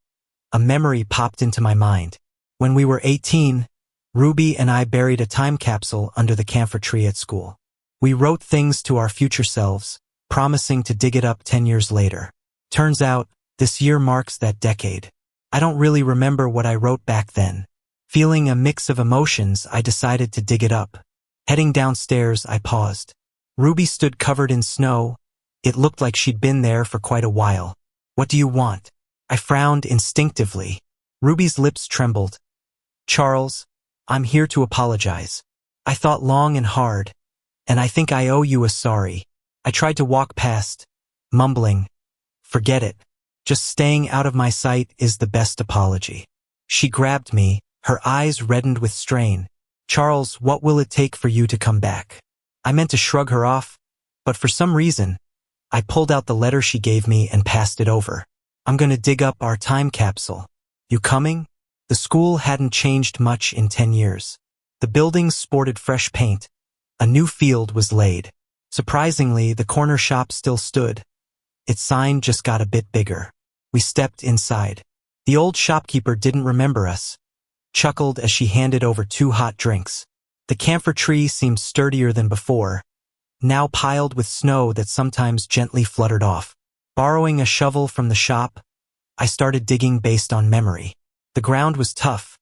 a memory popped into my mind. When we were 18, Ruby and I buried a time capsule under the camphor tree at school. We wrote things to our future selves, promising to dig it up 10 years later. Turns out, this year marks that decade. I don't really remember what I wrote back then. Feeling a mix of emotions, I decided to dig it up. Heading downstairs, I paused. Ruby stood covered in snow. It looked like she'd been there for quite a while. What do you want? I frowned instinctively. Ruby's lips trembled. Charles, I'm here to apologize. I thought long and hard, and I think I owe you a sorry. I tried to walk past, mumbling, forget it. Just staying out of my sight is the best apology. She grabbed me, her eyes reddened with strain. Charles, what will it take for you to come back? I meant to shrug her off, but for some reason, I pulled out the letter she gave me and passed it over. I'm gonna dig up our time capsule. You coming? The school hadn't changed much in 10 years. The buildings sported fresh paint. A new field was laid. Surprisingly, the corner shop still stood. Its sign just got a bit bigger. We stepped inside. The old shopkeeper didn't remember us, chuckled as she handed over 2 hot drinks. The camphor tree seemed sturdier than before, now piled with snow that sometimes gently fluttered off. Borrowing a shovel from the shop, I started digging based on memory. The ground was tough.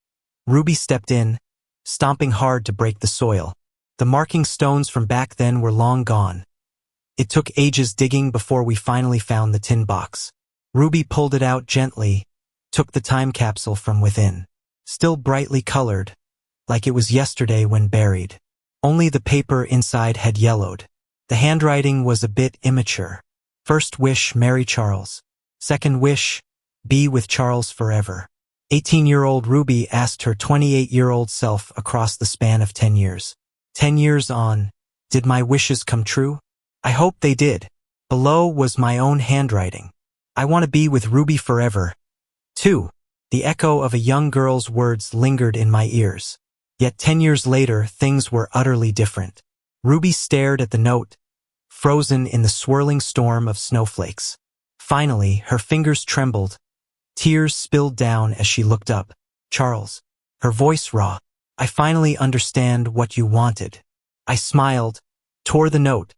Ruby stepped in, stomping hard to break the soil. The marking stones from back then were long gone. It took ages digging before we finally found the tin box. Ruby pulled it out gently, took the time capsule from within. Still brightly colored, like it was yesterday when buried. Only the paper inside had yellowed. The handwriting was a bit immature. First wish, marry Charles. Second wish, be with Charles forever. 18-year-old Ruby asked her 28-year-old self across the span of 10 years. 10 years on, did my wishes come true? I hope they did. Below was my own handwriting. I want to be with Ruby forever. 2. The echo of a young girl's words lingered in my ears. Yet 10 years later, things were utterly different. Ruby stared at the note, frozen in the swirling storm of snowflakes. Finally, her fingers trembled. Tears spilled down as she looked up. Charles. Her voice raw. I finally understand what you wanted. I smiled, tore the note,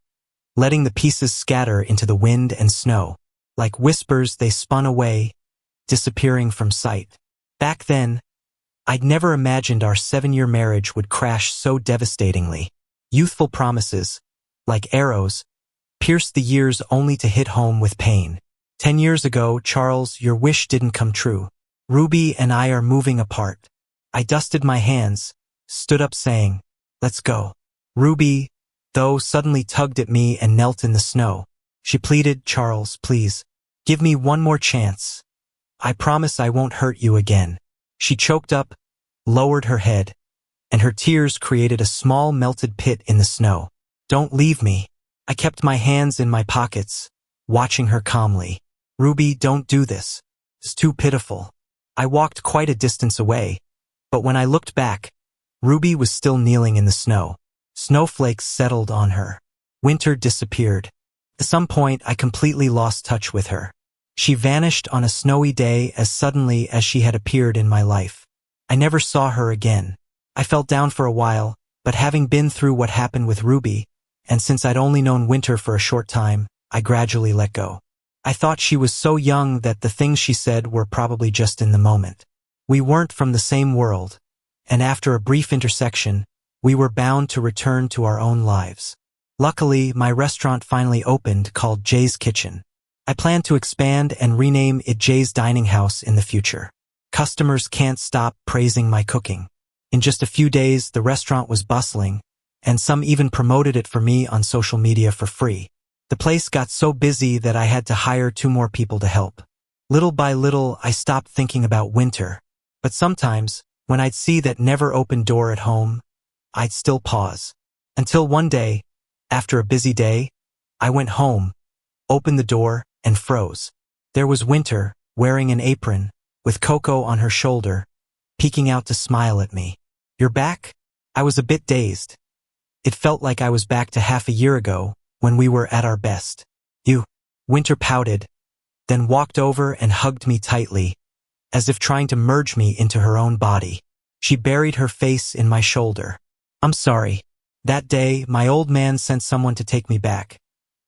letting the pieces scatter into the wind and snow. Like whispers, they spun away, disappearing from sight. Back then, I'd never imagined our 7-year marriage would crash so devastatingly. Youthful promises, like arrows, pierced the years only to hit home with pain. 10 years ago, Charles, your wish didn't come true. Ruby and I are moving apart. I dusted my hands, stood up saying, let's go. Ruby, though, suddenly tugged at me and knelt in the snow. She pleaded, Charles, please, give me one more chance. I promise I won't hurt you again. She choked up, lowered her head, and her tears created a small melted pit in the snow. Don't leave me. I kept my hands in my pockets, watching her calmly. Ruby, don't do this. It's too pitiful. I walked quite a distance away, but when I looked back, Ruby was still kneeling in the snow. Snowflakes settled on her. Winter disappeared. At some point, I completely lost touch with her. She vanished on a snowy day as suddenly as she had appeared in my life. I never saw her again. I felt down for a while, but having been through what happened with Ruby, and since I'd only known Winter for a short time, I gradually let go. I thought she was so young that the things she said were probably just in the moment. We weren't from the same world, and after a brief intersection, we were bound to return to our own lives. Luckily, my restaurant finally opened, called Jay's Kitchen. I plan to expand and rename it Jay's Dining House in the future. Customers can't stop praising my cooking. In just a few days, the restaurant was bustling, and some even promoted it for me on social media for free. The place got so busy that I had to hire 2 more people to help. Little by little, I stopped thinking about Winter, but sometimes, when I'd see that never-open door at home, I'd still pause. Until one day, after a busy day, I went home, opened the door, and froze. There was Winter, wearing an apron, with Coco on her shoulder, peeking out to smile at me. You're back? I was a bit dazed. It felt like I was back to half a year ago, when we were at our best. You. Winter pouted, then walked over and hugged me tightly, as if trying to merge me into her own body. She buried her face in my shoulder. I'm sorry. That day, my old man sent someone to take me back,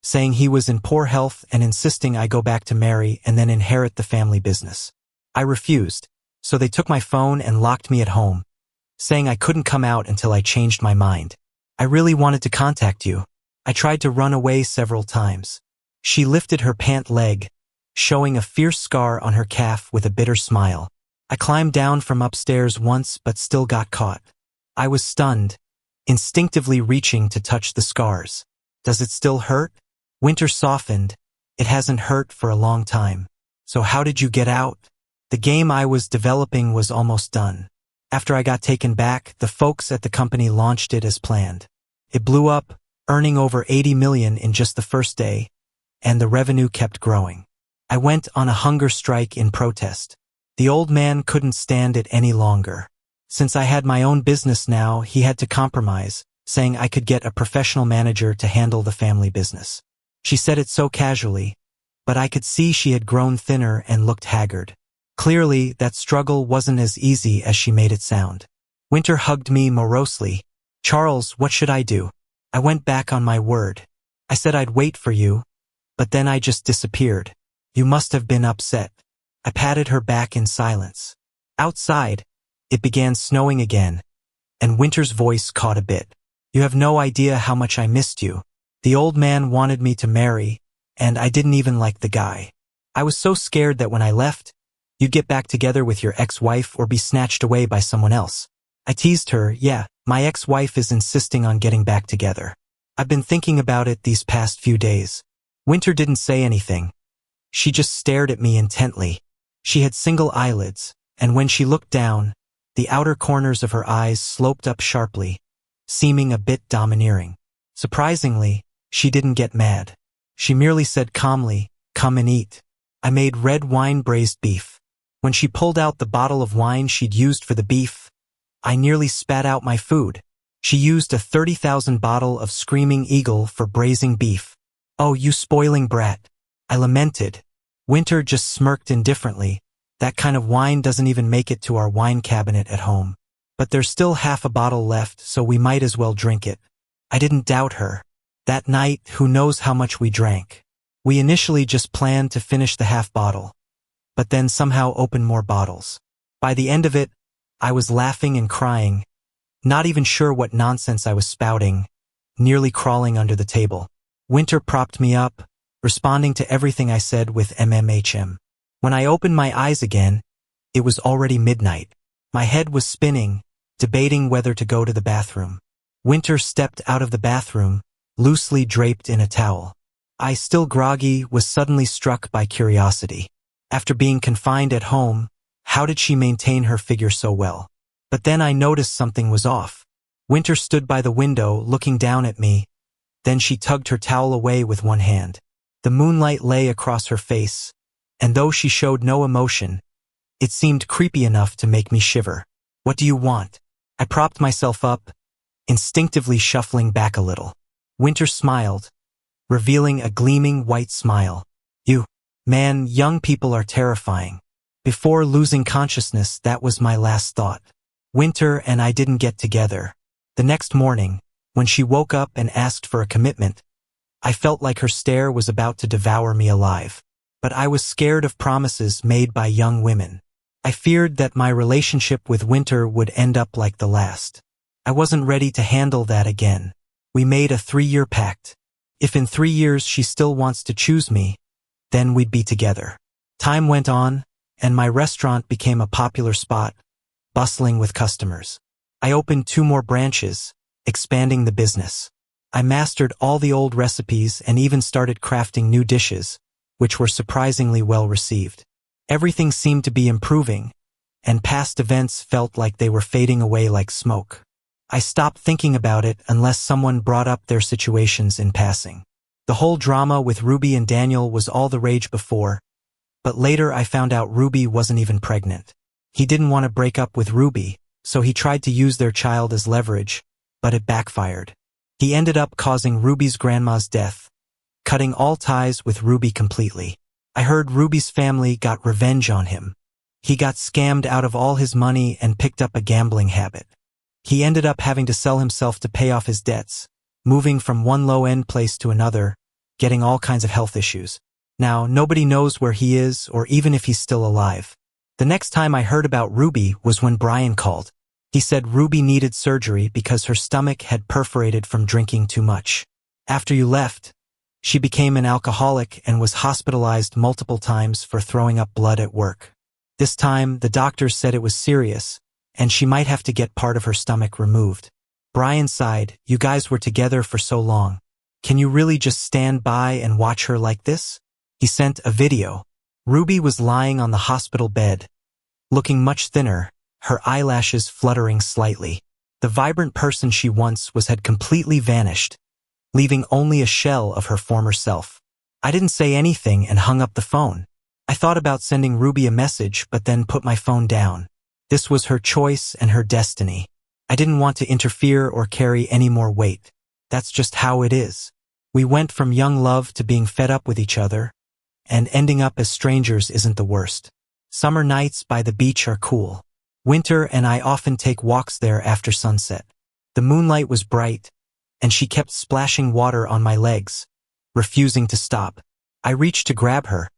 saying he was in poor health and insisting I go back to marry and then inherit the family business. I refused, so they took my phone and locked me at home, saying I couldn't come out until I changed my mind. I really wanted to contact you. I tried to run away several times. She lifted her pant leg, showing a fierce scar on her calf with a bitter smile. I climbed down from upstairs once but still got caught. I was stunned, instinctively reaching to touch the scars. Does it still hurt? Winter softened. It hasn't hurt for a long time. So how did you get out? The game I was developing was almost done. After I got taken back, the folks at the company launched it as planned. It blew up, earning over 80 million in just the first day, and the revenue kept growing. I went on a hunger strike in protest. The old man couldn't stand it any longer. Since I had my own business now, he had to compromise, saying I could get a professional manager to handle the family business. She said it so casually, but I could see she had grown thinner and looked haggard. Clearly, that struggle wasn't as easy as she made it sound. Winter hugged me morosely. Charles, what should I do? I went back on my word. I said I'd wait for you, but then I just disappeared. You must have been upset. I patted her back in silence. Outside, it began snowing again, and Winter's voice caught a bit. You have no idea how much I missed you. The old man wanted me to marry, and I didn't even like the guy. I was so scared that when I left, you'd get back together with your ex-wife or be snatched away by someone else. I teased her, yeah, my ex-wife is insisting on getting back together. I've been thinking about it these past few days. Winter didn't say anything. She just stared at me intently. She had single eyelids, and when she looked down, the outer corners of her eyes sloped up sharply, seeming a bit domineering. Surprisingly, she didn't get mad. She merely said calmly, come and eat. I made red wine braised beef. When she pulled out the bottle of wine she'd used for the beef, I nearly spat out my food. She used a 30,000 bottle of Screaming Eagle for braising beef. Oh, you spoiling brat. I lamented. Winter just smirked indifferently. That kind of wine doesn't even make it to our wine cabinet at home. But there's still half a bottle left, so we might as well drink it. I didn't doubt her. That night, who knows how much we drank. We initially just planned to finish the half bottle, but then somehow open more bottles. By the end of it, I was laughing and crying, not even sure what nonsense I was spouting, nearly crawling under the table. Winter propped me up, responding to everything I said with MMHM. When I opened my eyes again, it was already midnight. My head was spinning, debating whether to go to the bathroom. Winter stepped out of the bathroom, loosely draped in a towel. I, still groggy, was suddenly struck by curiosity. After being confined at home, how did she maintain her figure so well? But then I noticed something was off. Winter stood by the window, looking down at me. Then she tugged her towel away with one hand. The moonlight lay across her face, and though she showed no emotion, it seemed creepy enough to make me shiver. What do you want? I propped myself up, instinctively shuffling back a little. Winter smiled, revealing a gleaming white smile. You. Man, young people are terrifying. Before losing consciousness, that was my last thought. Winter and I didn't get together. The next morning, when she woke up and asked for a commitment, I felt like her stare was about to devour me alive. But I was scared of promises made by young women. I feared that my relationship with Winter would end up like the last. I wasn't ready to handle that again. We made a 3-year pact. If in 3 years she still wants to choose me, then we'd be together. Time went on, and my restaurant became a popular spot, bustling with customers. I opened 2 more branches, expanding the business. I mastered all the old recipes and even started crafting new dishes, which were surprisingly well received. Everything seemed to be improving, and past events felt like they were fading away like smoke. I stopped thinking about it unless someone brought up their situations in passing. The whole drama with Ruby and Daniel was all the rage before, but later I found out Ruby wasn't even pregnant. He didn't want to break up with Ruby, so he tried to use their child as leverage, but it backfired. He ended up causing Ruby's grandma's death, cutting all ties with Ruby completely. I heard Ruby's family got revenge on him. He got scammed out of all his money and picked up a gambling habit. He ended up having to sell himself to pay off his debts, moving from one low-end place to another, getting all kinds of health issues. Now, nobody knows where he is or even if he's still alive. The next time I heard about Ruby was when Brian called. He said Ruby needed surgery because her stomach had perforated from drinking too much. After you left, she became an alcoholic and was hospitalized multiple times for throwing up blood at work. This time, the doctors said it was serious, and she might have to get part of her stomach removed. Brian sighed, you guys were together for so long. Can you really just stand by and watch her like this? He sent a video. Ruby was lying on the hospital bed, looking much thinner, her eyelashes fluttering slightly. The vibrant person she once was had completely vanished, leaving only a shell of her former self. I didn't say anything and hung up the phone. I thought about sending Ruby a message but then put my phone down. This was her choice and her destiny. I didn't want to interfere or carry any more weight. That's just how it is. We went from young love to being fed up with each other, and ending up as strangers isn't the worst. Summer nights by the beach are cool. Winter and I often take walks there after sunset. The moonlight was bright, and she kept splashing water on my legs, refusing to stop. I reached to grab her,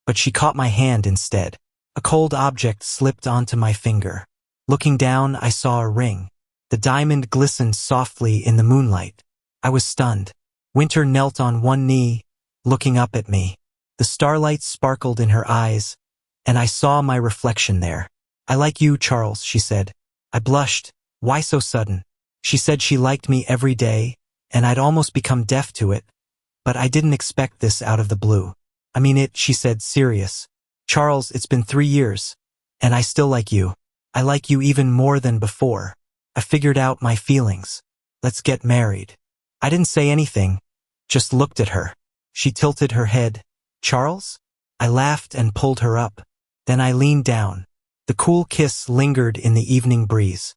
but she caught my hand instead. A cold object slipped onto my finger. Looking down, I saw a ring. The diamond glistened softly in the moonlight. I was stunned. Winter knelt on one knee, looking up at me. The starlight sparkled in her eyes, and I saw my reflection there. "I like you, Charles," she said. I blushed. Why so sudden? She said she liked me every day, and I'd almost become deaf to it, but I didn't expect this out of the blue. "I mean it," she said, serious. "Charles, it's been 3 years, and I still like you. I like you even more than before. I figured out my feelings. Let's get married." I didn't say anything, just looked at her. She tilted her head. "Charles?" I laughed and pulled her up. Then I leaned down. The cool kiss lingered in the evening breeze.